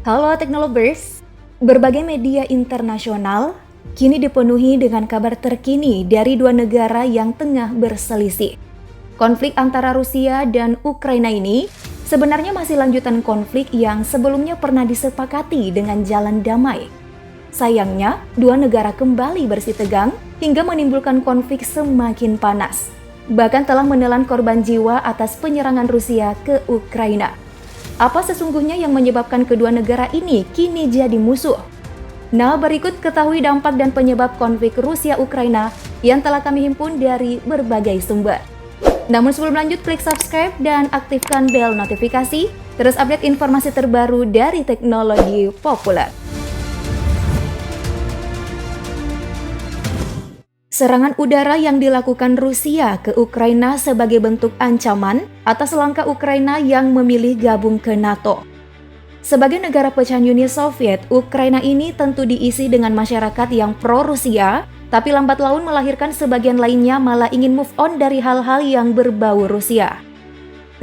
Halo Teknolovers, berbagai media internasional kini dipenuhi dengan kabar terkini dari dua negara yang tengah berselisih. Konflik antara Rusia dan Ukraina ini sebenarnya masih lanjutan konflik yang sebelumnya pernah disepakati dengan jalan damai. Sayangnya, dua negara kembali bersitegang hingga menimbulkan konflik semakin panas. Bahkan telah menelan korban jiwa atas penyerangan Rusia ke Ukraina. Apa sesungguhnya yang menyebabkan kedua negara ini kini jadi musuh? Nah, berikut ketahui dampak dan penyebab konflik Rusia-Ukraina yang telah kami himpun dari berbagai sumber. Namun sebelum lanjut, klik subscribe dan aktifkan bel notifikasi, terus update informasi terbaru dari teknologi populer. Serangan udara yang dilakukan Rusia ke Ukraina sebagai bentuk ancaman atas langkah Ukraina yang memilih gabung ke NATO. Sebagai negara pecahan Uni Soviet, Ukraina ini tentu diisi dengan masyarakat yang pro-Rusia, tapi lambat laun melahirkan sebagian lainnya malah ingin move on dari hal-hal yang berbau Rusia.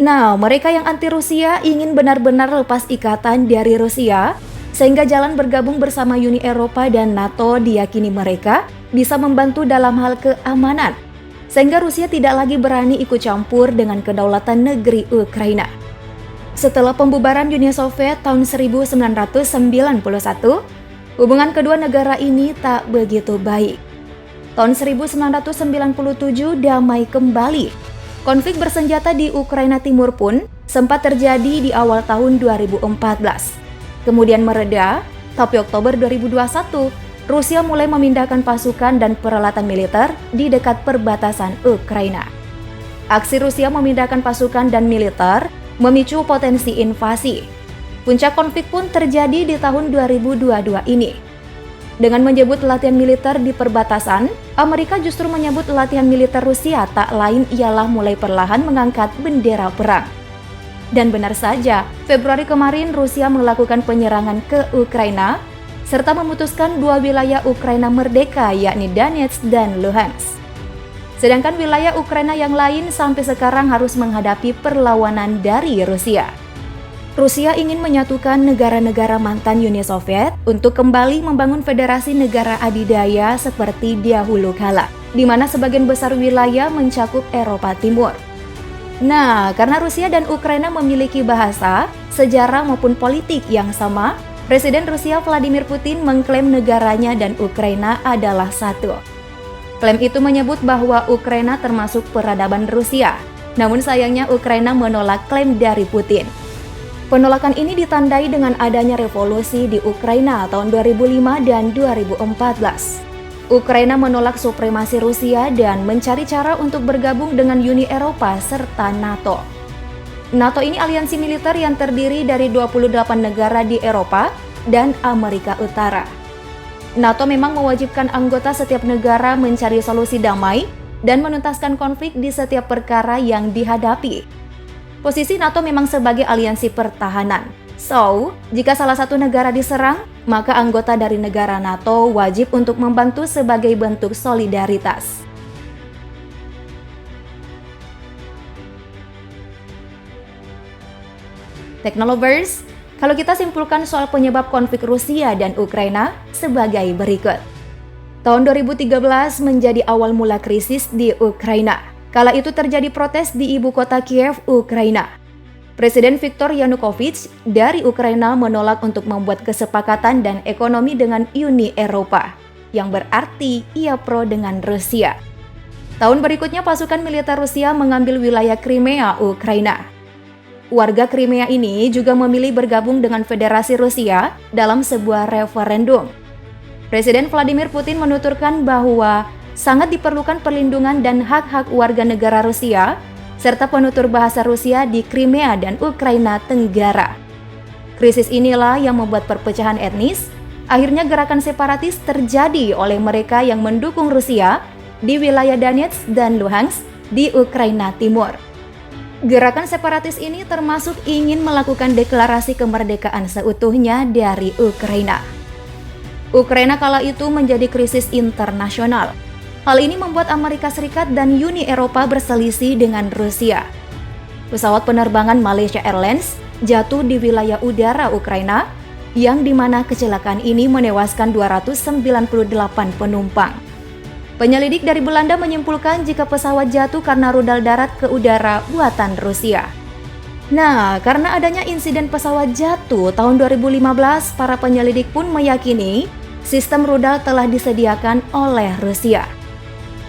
Nah, mereka yang anti-Rusia ingin benar-benar lepas ikatan dari Rusia, sehingga jalan bergabung bersama Uni Eropa dan NATO diyakini mereka bisa membantu dalam hal keamanan, sehingga Rusia tidak lagi berani ikut campur dengan kedaulatan negeri Ukraina. Setelah pembubaran Uni Soviet tahun 1991, hubungan kedua negara ini tak begitu baik. Tahun 1997 damai kembali. Konflik bersenjata di Ukraina Timur pun sempat terjadi di awal tahun 2014. Kemudian mereda, tapi Oktober 2021, Rusia mulai memindahkan pasukan dan peralatan militer di dekat perbatasan Ukraina. Aksi Rusia memindahkan pasukan dan militer memicu potensi invasi. Puncak konflik pun terjadi di tahun 2022 ini. Dengan menyebut latihan militer di perbatasan, Amerika justru menyebut latihan militer Rusia tak lain ialah mulai perlahan mengangkat bendera perang. Dan benar saja, Februari kemarin Rusia melakukan penyerangan ke Ukraina, serta memutuskan dua wilayah Ukraina merdeka yakni Donetsk dan Luhansk. Sedangkan wilayah Ukraina yang lain sampai sekarang harus menghadapi perlawanan dari Rusia. Rusia ingin menyatukan negara-negara mantan Uni Soviet untuk kembali membangun federasi negara adidaya seperti dahulu kala, di mana sebagian besar wilayah mencakup Eropa Timur. Nah, karena Rusia dan Ukraina memiliki bahasa, sejarah maupun politik yang sama, Presiden Rusia Vladimir Putin mengklaim negaranya dan Ukraina adalah satu. Klaim itu menyebut bahwa Ukraina termasuk peradaban Rusia, namun sayangnya Ukraina menolak klaim dari Putin. Penolakan ini ditandai dengan adanya revolusi di Ukraina tahun 2005 dan 2014. Ukraina menolak supremasi Rusia dan mencari cara untuk bergabung dengan Uni Eropa serta NATO. NATO ini aliansi militer yang terdiri dari 28 negara di Eropa dan Amerika Utara. NATO memang mewajibkan anggota setiap negara mencari solusi damai dan menuntaskan konflik di setiap perkara yang dihadapi. Posisi NATO memang sebagai aliansi pertahanan. So, jika salah satu negara diserang, maka anggota dari negara NATO wajib untuk membantu sebagai bentuk solidaritas. Teknolovers, kalau kita simpulkan soal penyebab konflik Rusia dan Ukraina sebagai berikut. Tahun 2013 menjadi awal mula krisis di Ukraina. Kala itu terjadi protes di ibu kota Kiev, Ukraina. Presiden Viktor Yanukovych dari Ukraina menolak untuk membuat kesepakatan dan ekonomi dengan Uni Eropa, yang berarti ia pro dengan Rusia. Tahun berikutnya pasukan militer Rusia mengambil wilayah Crimea, Ukraina. Warga Crimea ini juga memilih bergabung dengan Federasi Rusia dalam sebuah referendum. Presiden Vladimir Putin menuturkan bahwa sangat diperlukan perlindungan dan hak-hak warga negara Rusia, serta penutur bahasa Rusia di Crimea dan Ukraina Tenggara. Krisis inilah yang membuat perpecahan etnis. Akhirnya gerakan separatis terjadi oleh mereka yang mendukung Rusia di wilayah Donetsk dan Luhansk di Ukraina Timur. Gerakan separatis ini termasuk ingin melakukan deklarasi kemerdekaan seutuhnya dari Ukraina. Ukraina kala itu menjadi krisis internasional. Hal ini membuat Amerika Serikat dan Uni Eropa berselisih dengan Rusia. Pesawat penerbangan Malaysia Airlines jatuh di wilayah udara Ukraina yang dimana kecelakaan ini menewaskan 298 penumpang. Penyelidik dari Belanda menyimpulkan jika pesawat jatuh karena rudal darat ke udara buatan Rusia. Nah, karena adanya insiden pesawat jatuh tahun 2015, para penyelidik pun meyakini sistem rudal telah disediakan oleh Rusia.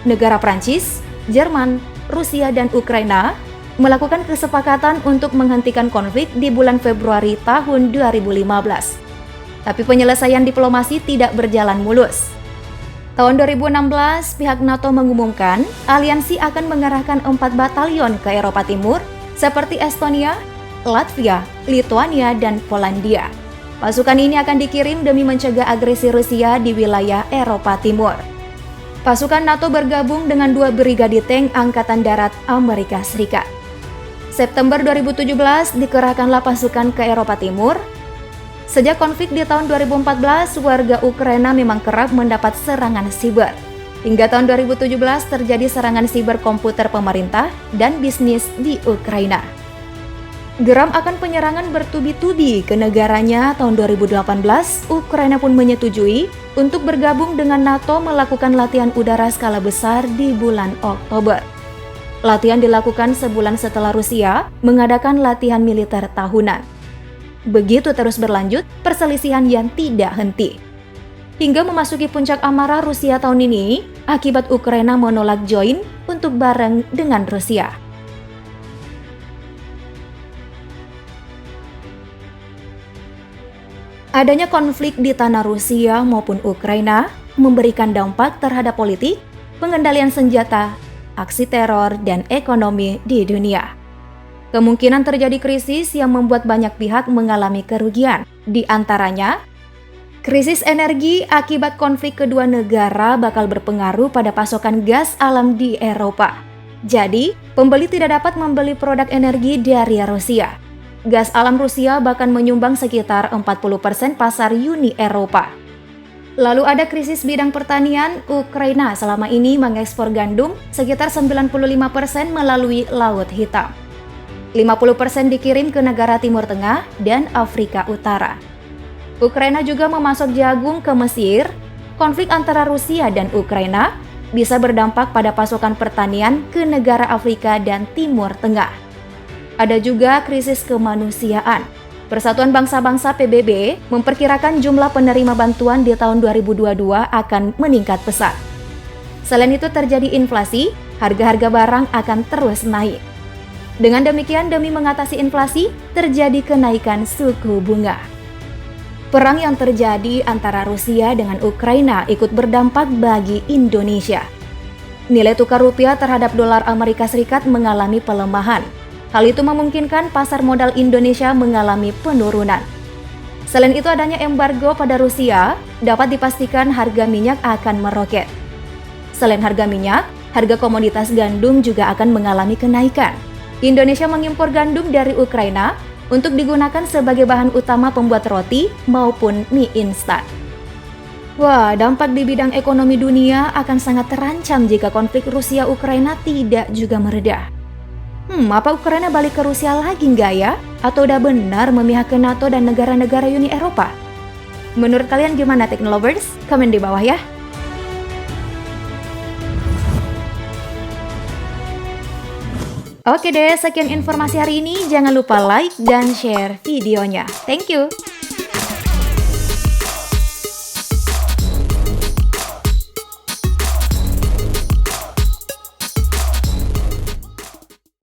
Negara Prancis, Jerman, Rusia, dan Ukraina melakukan kesepakatan untuk menghentikan konflik di bulan Februari tahun 2015. Tapi penyelesaian diplomasi tidak berjalan mulus. Tahun 2016, pihak NATO mengumumkan aliansi akan mengerahkan 4 batalion ke Eropa Timur seperti Estonia, Latvia, Lituania, dan Polandia. Pasukan ini akan dikirim demi mencegah agresi Rusia di wilayah Eropa Timur. Pasukan NATO bergabung dengan 2 brigade tank Angkatan Darat Amerika Serikat. September 2017 dikerahkanlah pasukan ke Eropa Timur. Sejak konflik di tahun 2014, warga Ukraina memang kerap mendapat serangan siber. Hingga tahun 2017 terjadi serangan siber komputer pemerintah dan bisnis di Ukraina. Geram akan penyerangan bertubi-tubi ke negaranya tahun 2018, Ukraina pun menyetujui untuk bergabung dengan NATO melakukan latihan udara skala besar di bulan Oktober. Latihan dilakukan sebulan setelah Rusia mengadakan latihan militer tahunan. Begitu terus berlanjut, perselisihan yang tidak henti. Hingga memasuki puncak amarah Rusia tahun ini, akibat Ukraina menolak join untuk bareng dengan Rusia. Adanya konflik di tanah Rusia maupun Ukraina memberikan dampak terhadap politik, pengendalian senjata, aksi teror, dan ekonomi di dunia. Kemungkinan terjadi krisis yang membuat banyak pihak mengalami kerugian, di antaranya krisis energi akibat konflik kedua negara bakal berpengaruh pada pasokan gas alam di Eropa. Jadi, pembeli tidak dapat membeli produk energi dari Rusia. Gas alam Rusia bahkan menyumbang sekitar 40% pasar Uni Eropa. Lalu ada krisis bidang pertanian. Ukraina selama ini mengekspor gandum sekitar 95% melalui Laut Hitam. 50% dikirim ke negara Timur Tengah dan Afrika Utara. Ukraina juga memasok jagung ke Mesir. Konflik antara Rusia dan Ukraina bisa berdampak pada pasokan pertanian ke negara Afrika dan Timur Tengah. Ada juga krisis kemanusiaan. Persatuan Bangsa-Bangsa PBB memperkirakan jumlah penerima bantuan di tahun 2022 akan meningkat pesat. Selain itu terjadi inflasi, harga-harga barang akan terus naik. Dengan demikian, demi mengatasi inflasi, terjadi kenaikan suku bunga. Perang yang terjadi antara Rusia dengan Ukraina ikut berdampak bagi Indonesia. Nilai tukar rupiah terhadap dolar Amerika Serikat mengalami pelemahan. Hal itu memungkinkan pasar modal Indonesia mengalami penurunan. Selain itu, adanya embargo pada Rusia dapat dipastikan harga minyak akan meroket. Selain harga minyak, harga komoditas gandum juga akan mengalami kenaikan. Indonesia mengimpor gandum dari Ukraina untuk digunakan sebagai bahan utama pembuat roti maupun mie instan. Wah, dampak di bidang ekonomi dunia akan sangat terancam jika konflik Rusia-Ukraina tidak juga mereda. Apa Ukraina balik ke Rusia lagi nggak ya? Atau udah benar memihak ke NATO dan negara-negara Uni Eropa? Menurut kalian gimana, Technolovers? Komen di bawah ya. Oke deh, sekian informasi hari ini. Jangan lupa like dan share videonya. Thank you!